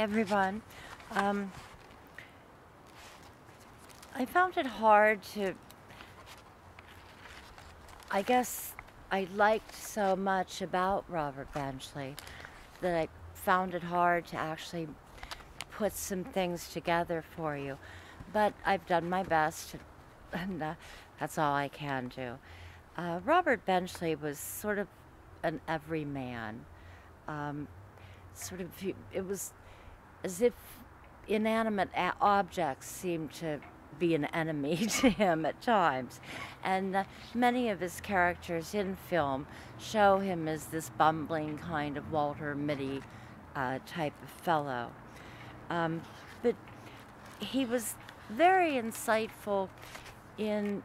everyone. Um, I found it hard to, I guess I liked so much about Robert Benchley that I found it hard to actually put some things together for you. But I've done my best, and that's all I can do. Robert Benchley was sort of an everyman. Um, it was as if inanimate objects seemed to be an enemy to him at times. And many of his characters in film show him as this bumbling kind of Walter Mitty type of fellow. But he was very insightful in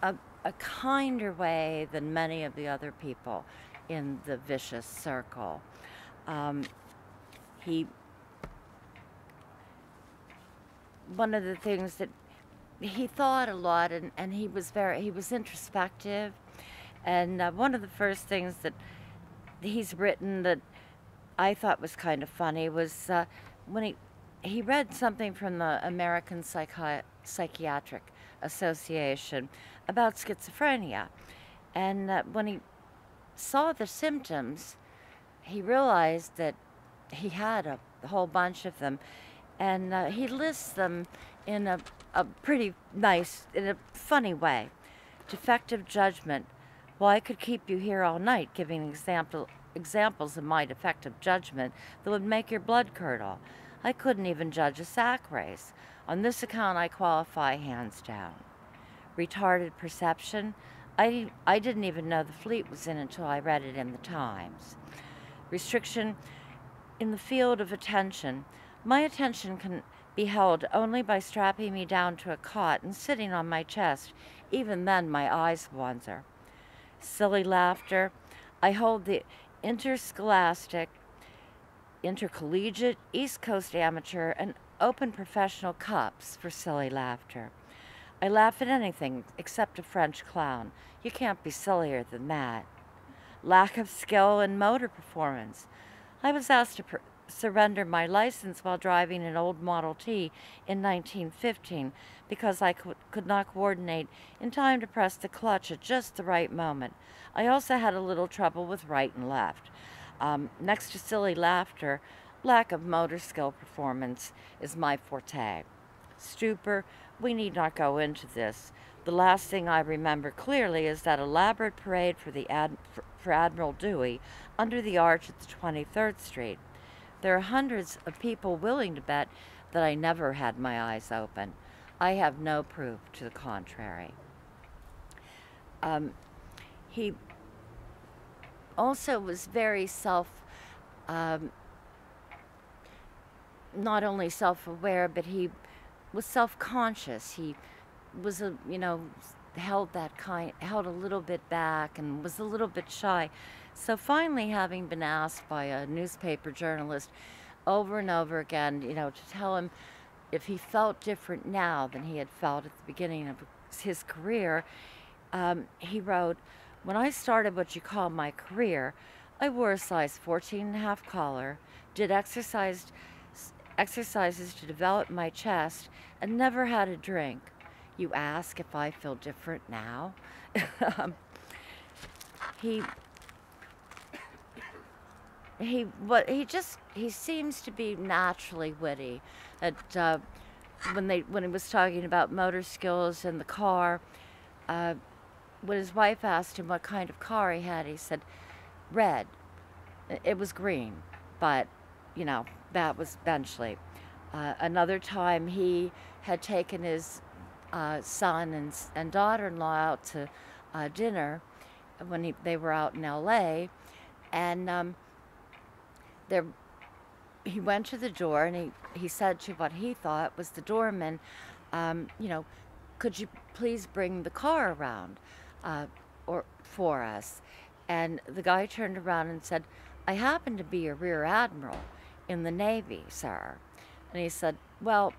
a kinder way than many of the other people in the vicious circle. He One of the things that he thought a lot, and he was introspective, and one of the first things that he's written that I thought was kind of funny was when he read something from the American Psychiatric Association about schizophrenia, and when he saw the symptoms, he realized that he had a whole bunch of them, and he lists them in a pretty nice, in a funny way. Defective judgment. Well, I could keep you here all night giving examples of my defective judgment that would make your blood curdle. I couldn't even judge a sack race. On this account, I qualify hands down. Retarded perception. I didn't even know the fleet was in until I read it in the Times. Restriction in the field of attention. My attention can be held only by strapping me down to a cot and sitting on my chest. Even then, my eyes wander. Silly laughter. I hold the interscholastic, intercollegiate, East Coast amateur, and open professional cups for silly laughter. I laugh at anything except a French clown. You can't be sillier than that. Lack of skill in motor performance. I was asked to surrender my license while driving an old Model T in 1915 because I could not coordinate in time to press the clutch at just the right moment. I also had a little trouble with right and left. Next to silly laughter, lack of motor skill performance is my forte. Stupor, we need not go into this. The last thing I remember clearly is that elaborate parade for Admiral Dewey under the arch at the 23rd Street. There are hundreds of people willing to bet that I never had my eyes open. I have no proof to the contrary. He also was very not only self-aware, but he was self-conscious. He was held a little bit back and was a little bit shy. So finally, having been asked by a newspaper journalist over and over again, to tell him if he felt different now than he had felt at the beginning of his career, he wrote, "When I started what you call my career, I wore a size 14.5 collar, did exercises to develop my chest, and never had a drink. You ask if I feel different now?" He seems to be naturally witty. When he was talking about motor skills in the car, when his wife asked him what kind of car he had, he said, "Red." It was green, but that was Benchley. Another time he had taken his son and daughter-in-law out to dinner when they were out in LA, and he went to the door and he said to what he thought was the doorman, "Could you please bring the car around or for us?" And the guy turned around and said, "I happen to be a rear admiral in the Navy, sir." And he said, "Well,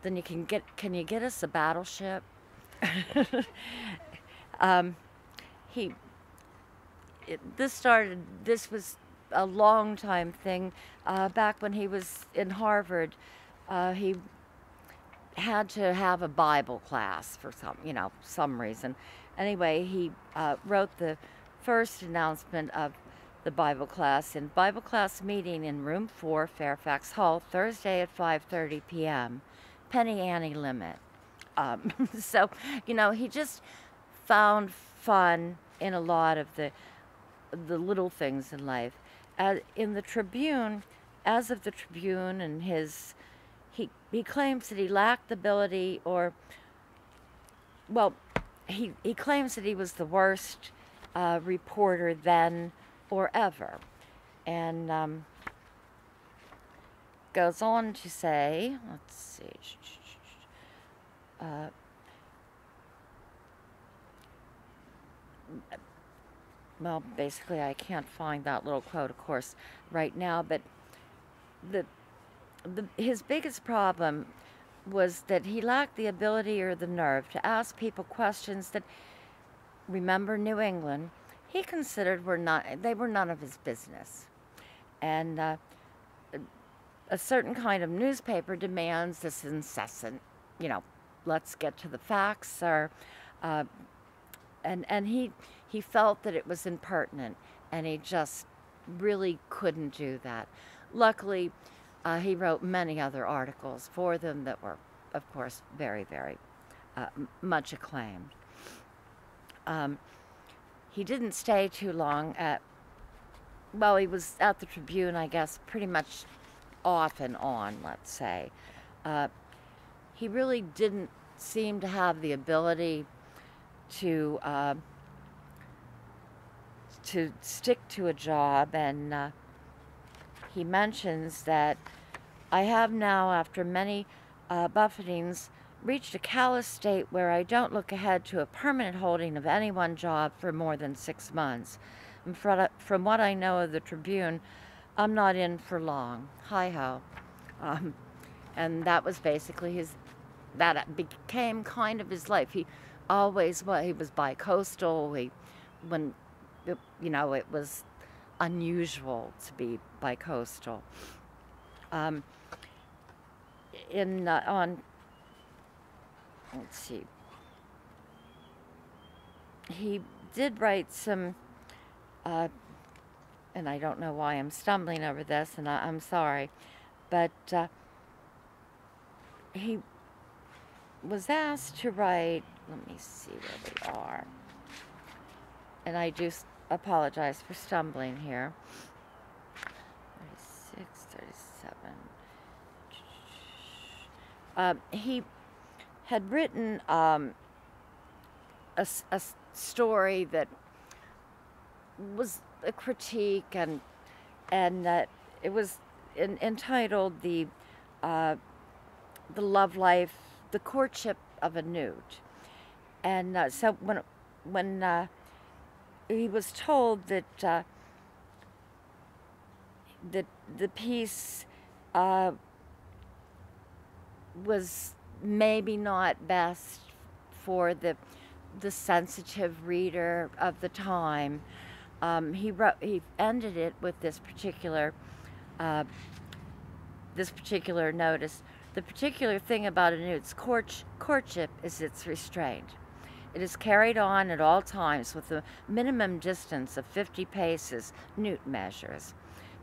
then can you get us a battleship?" This was a long time thing. Back when he was in Harvard, he had to have a Bible class for some reason. Anyway, he wrote the first announcement of the Bible class in Bible class meeting in room 4, Fairfax Hall, Thursday at 5:30 p.m. Penny Ante limit. So, he just found fun in a lot of the little things in life. In the Tribune, as of the Tribune, and he claims that he lacked the ability, or well, he claims that he was the worst reporter then or ever, and goes on to say, let's see. Well, basically, I can't find that little quote, of course, right now, but his biggest problem was that he lacked the ability or the nerve to ask people questions that, remember New England, he considered were none of his business. And a certain kind of newspaper demands this incessant, let's get to the facts, or and he felt that it was impertinent, and he just really couldn't do that. Luckily, he wrote many other articles for them that were, of course, very, very much acclaimed. He didn't stay too long he was at the Tribune, I guess, pretty much off and on, let's say. He really didn't seem to have the ability to stick to a job, and he mentions that I have now, after many buffetings, reached a callous state where I don't look ahead to a permanent holding of any one job for more than 6 months. And from what I know of the Tribune, I'm not in for long. Hi-ho. And that was basically that became kind of his life. He was bi-coastal. It was unusual to be bi-coastal. Let's see. He did write some, and I don't know why I'm stumbling over this, and I'm sorry, but he was asked to write, let me see where we are, and I do apologize for stumbling here. 36, 37. He had written a story that was a critique, and it was entitled the love life, the courtship of a newt. And so when he was told that the piece was maybe not best for the sensitive reader of the time, he ended it with this particular notice. The particular thing about a newt's courtship is its restraint. It is carried on at all times with a minimum distance of 50 paces, newt measures,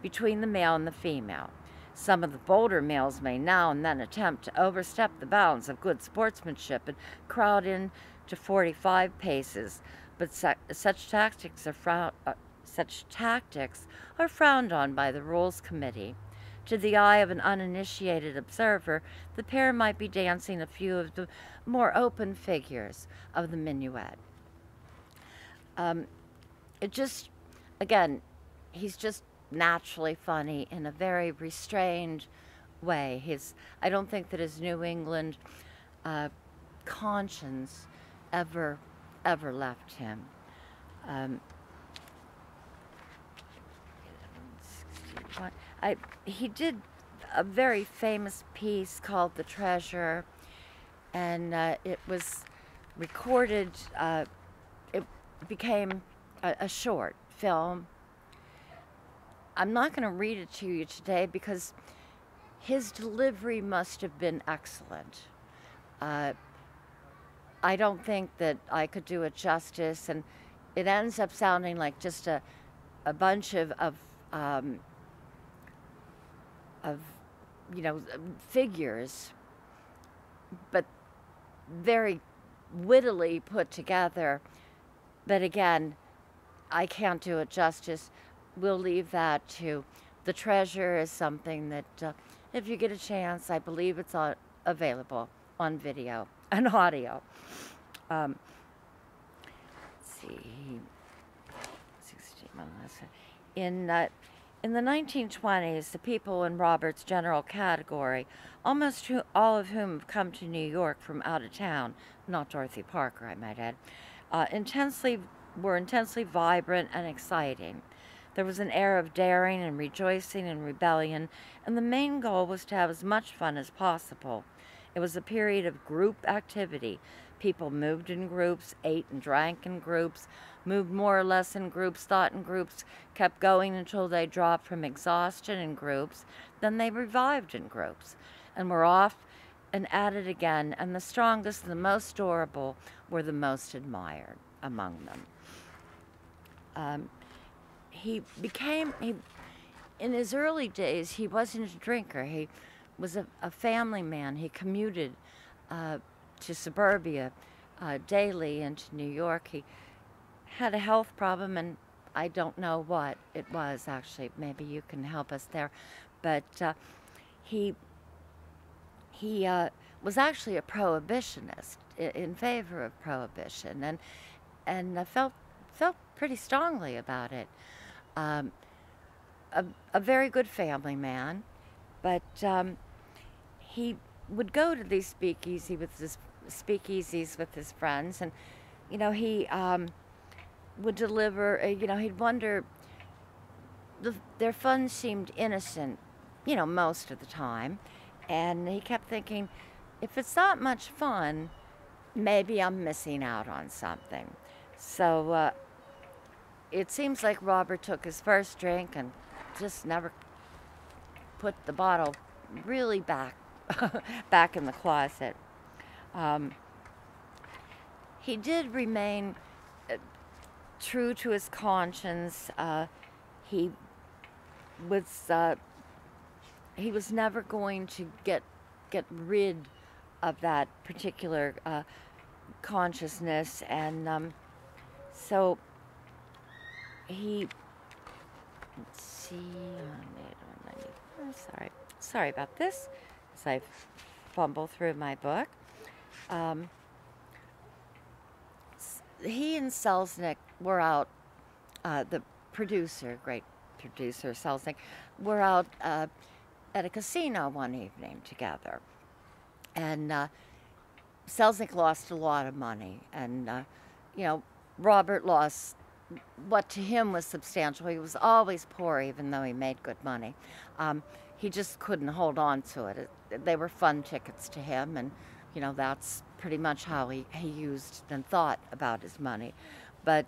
between the male and the female. Some of the bolder males may now and then attempt to overstep the bounds of good sportsmanship and crowd in to 45 paces, but such tactics are frowned on by the Rules Committee. To the eye of an uninitiated observer, the pair might be dancing a few of the more open figures of the minuet. He's just naturally funny in a very restrained way. I don't think that his New England conscience ever left him. He did a very famous piece called "The Treasure," and it was recorded. It became a short film, I'm not going to read it to you today because his delivery must have been excellent. Uh, I don't think that I could do it justice, and it ends up sounding like just a bunch um, of you know, figures, but very wittily put together. But again, I can't do it justice. We'll leave that to The Treasure is something that, if you get a chance, I believe it's available on video and audio. Let's see, 16 months. In the 1920s, the people in Robert's general category, almost all of whom have come to New York from out of town, not Dorothy Parker, I might add, were intensely vibrant and exciting. There was an air of daring and rejoicing and rebellion, and the main goal was to have as much fun as possible. It was a period of group activity. People moved in groups, ate and drank in groups, moved more or less in groups, thought in groups, kept going until they dropped from exhaustion in groups, then they revived in groups, and were off and at it again, and the strongest and the most durable were the most admired among them. In his early days, he wasn't a drinker. He was a family man. He commuted to suburbia daily into New York. He had a health problem, and I don't know what it was, actually. Maybe you can help us there. But he was actually a prohibitionist, in favor of prohibition, and felt pretty strongly about it. A very good family man, but he would go to these speakeasies with his friends, and he would deliver. He'd wonder. Their fun seemed innocent, most of the time, and he kept thinking, if it's not much fun, maybe I'm missing out on something. So it seems like Robert took his first drink and just never put the bottle really back in the closet. He did remain true to his conscience. He was never going to get rid of that particular consciousness, and so he. Let's see. Sorry about this, as I fumble through my book. He and Selznick were out. The producer, great producer Selznick, were out at a casino one evening together, and Selznick lost a lot of money, and Robert lost what to him was substantial. He was always poor, even though he made good money. He just couldn't hold on to it. They were fun tickets to him, and that's pretty much how he used and thought about his money. But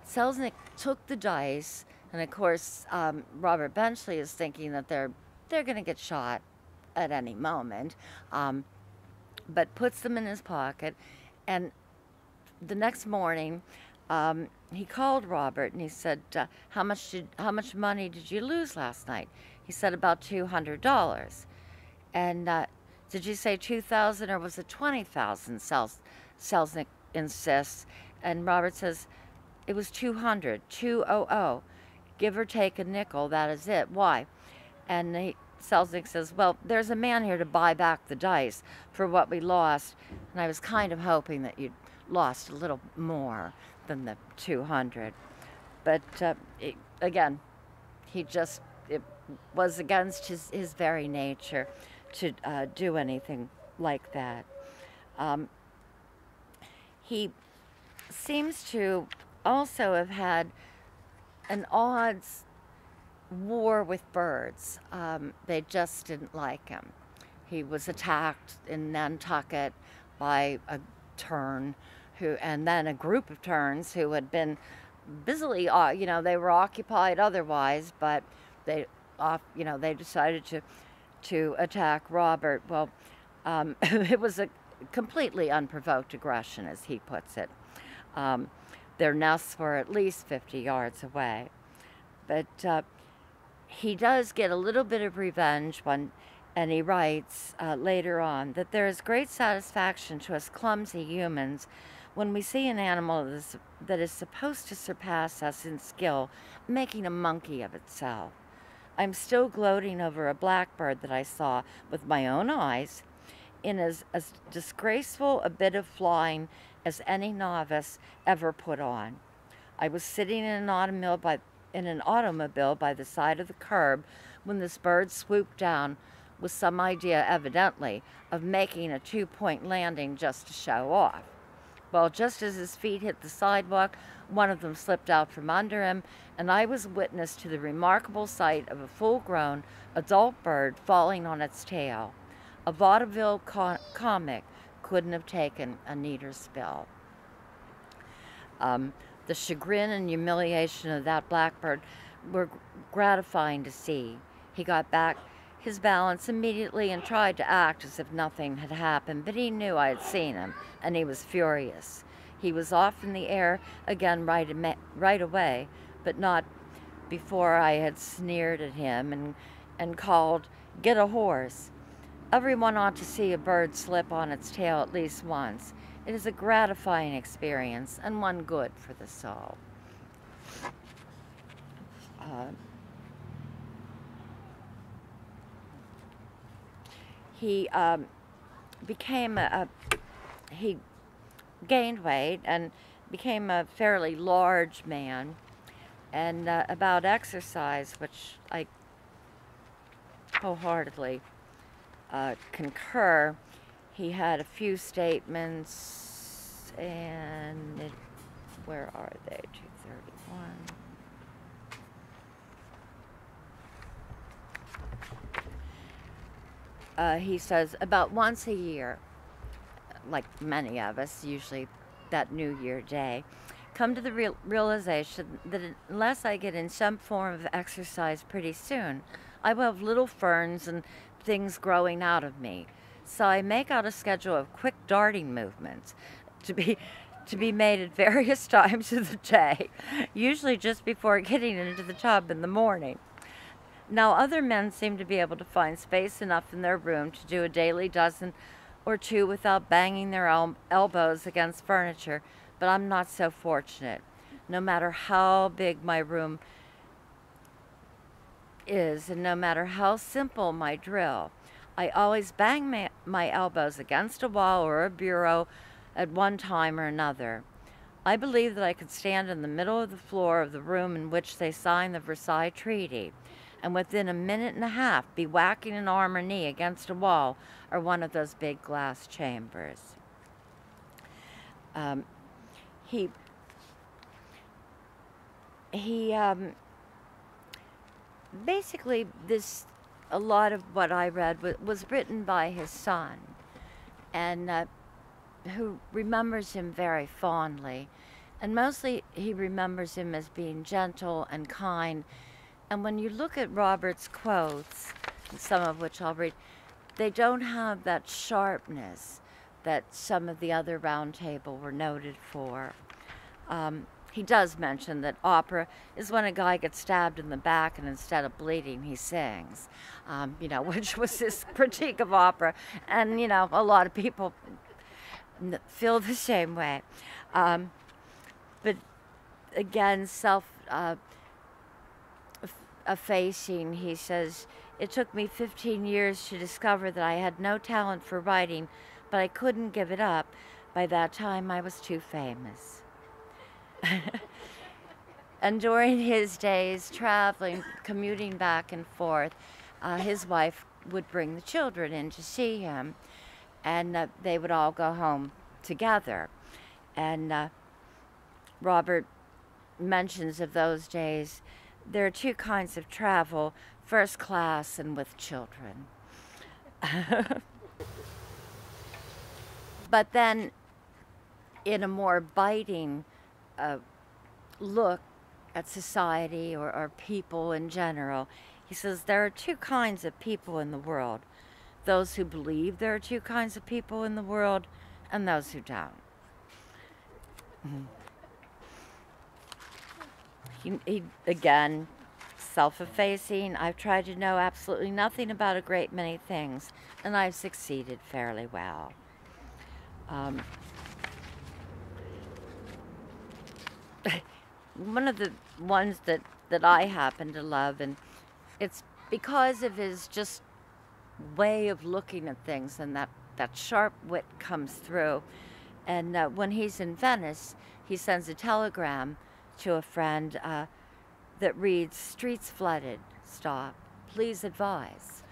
Selznick took the dice, and of course Robert Benchley is thinking that they're going to get shot at any moment, but puts them in his pocket. And the next morning, he called Robert and he said, "How much money did you lose last night?" He said, "About $200." And did you say 2,000 or was it 20,000? Selznick insists, and Robert says, "It was 200, 200. Give or take a nickel. That is it. Why?" And Selznick says, "Well, there's a man here to buy back the dice for what we lost, and I was kind of hoping that you'd lost a little more than the 200. But again, it was against his very nature to do anything like that. He seems to also have had an odds war with birds. They just didn't like him. He was attacked in Nantucket by a tern and then a group of terns who had been busily, they were occupied otherwise, but they, they decided to attack Robert. Well, it was a completely unprovoked aggression, as he puts it. Their nests were at least 50 yards away. But he does get a little bit of revenge and he writes later on that there is great satisfaction to us clumsy humans when we see an animal that is supposed to surpass us in skill making a monkey of itself. I'm still gloating over a blackbird that I saw with my own eyes in as disgraceful a bit of flying as any novice ever put on. I was sitting in an automobile by the side of the curb when this bird swooped down with some idea, evidently, of making a 2-point landing just to show off. Well, just as his feet hit the sidewalk, one of them slipped out from under him, and I was witness to the remarkable sight of a full-grown adult bird falling on its tail. A vaudeville comic couldn't have taken a neater spill. The chagrin and humiliation of that blackbird were gratifying to see. He got back his balance immediately and tried to act as if nothing had happened, but he knew I had seen him, and he was furious. He was off in the air again right away, but not before I had sneered at him and called, "Get a horse." Everyone ought to see a bird slip on its tail at least once. It is a gratifying experience and one good for the soul. He he gained weight and became a fairly large man. And about exercise, which I wholeheartedly concur, he had a few statements, and where are they? 231. He says, about once a year, like many of us, usually that New Year day, come to the realization that unless I get in some form of exercise pretty soon, I will have little ferns and things growing out of me. So I make out a schedule of quick darting movements to be made at various times of the day, usually just before getting into the tub in the morning. Now other men seem to be able to find space enough in their room to do a daily dozen or two without banging their elbows against furniture, but I'm not so fortunate. No matter how big my room is and no matter how simple my drill, I always bang my elbows against a wall or a bureau at one time or another. I believe that I could stand in the middle of the floor of the room in which they signed the Versailles Treaty, and within a minute and a half be whacking an arm or knee against a wall or one of those big glass chambers. Basically, a lot of what I read was written by his son, and who remembers him very fondly. And mostly he remembers him as being gentle and kind. And when you look at Robert's quotes, some of which I'll read, they don't have that sharpness that some of the other Round Table were noted for. He does mention that opera is when a guy gets stabbed in the back and instead of bleeding, he sings, which was his critique of opera. And, a lot of people feel the same way. But again, effacing, he says, it took me 15 years to discover that I had no talent for writing, but I couldn't give it up. By that time, I was too famous. And during his days traveling, commuting back and forth, his wife would bring the children in to see him, and they would all go home together. And Robert mentions of those days, there are two kinds of travel, first class and with children. But then, in a more biting look at society or people in general. He says there are two kinds of people in the world: those who believe there are two kinds of people in the world, and those who don't. He again, self-effacing. I've tried to know absolutely nothing about a great many things, and I've succeeded fairly well. Um, one of the ones that I happen to love, and it's because of his just way of looking at things, and that sharp wit comes through. And when he's in Venice, he sends a telegram to a friend that reads, "Streets flooded. Stop. Please advise."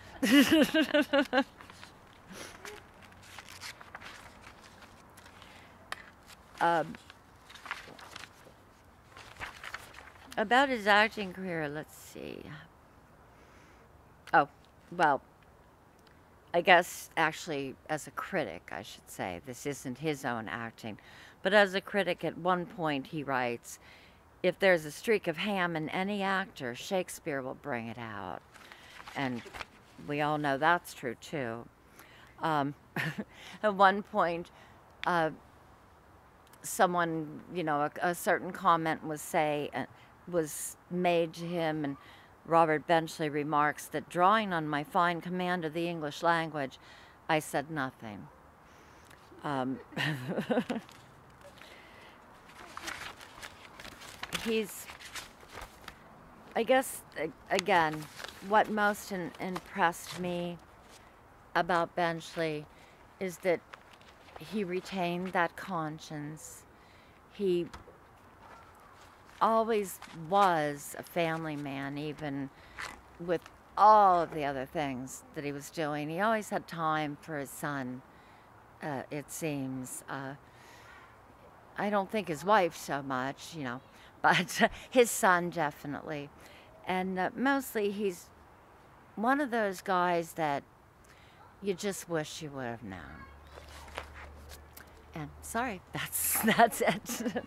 um, about his acting career, let's see. Oh, well, I guess actually as a critic, I should say. This isn't his own acting. But as a critic, at one point he writes, "If there's a streak of ham in any actor, Shakespeare will bring it out." And we all know that's true too. At one point, someone, a certain comment was made to him, and Robert Benchley remarks that, "Drawing on my fine command of the English language, I said nothing." He's, I guess, again, what most impressed me about Benchley is that he retained that conscience. He always was a family man, even with all of the other things that he was doing. He always had time for his son, it seems. I don't think his wife so much, but his son definitely. And mostly he's one of those guys that you just wish you would have known. And sorry, that's it.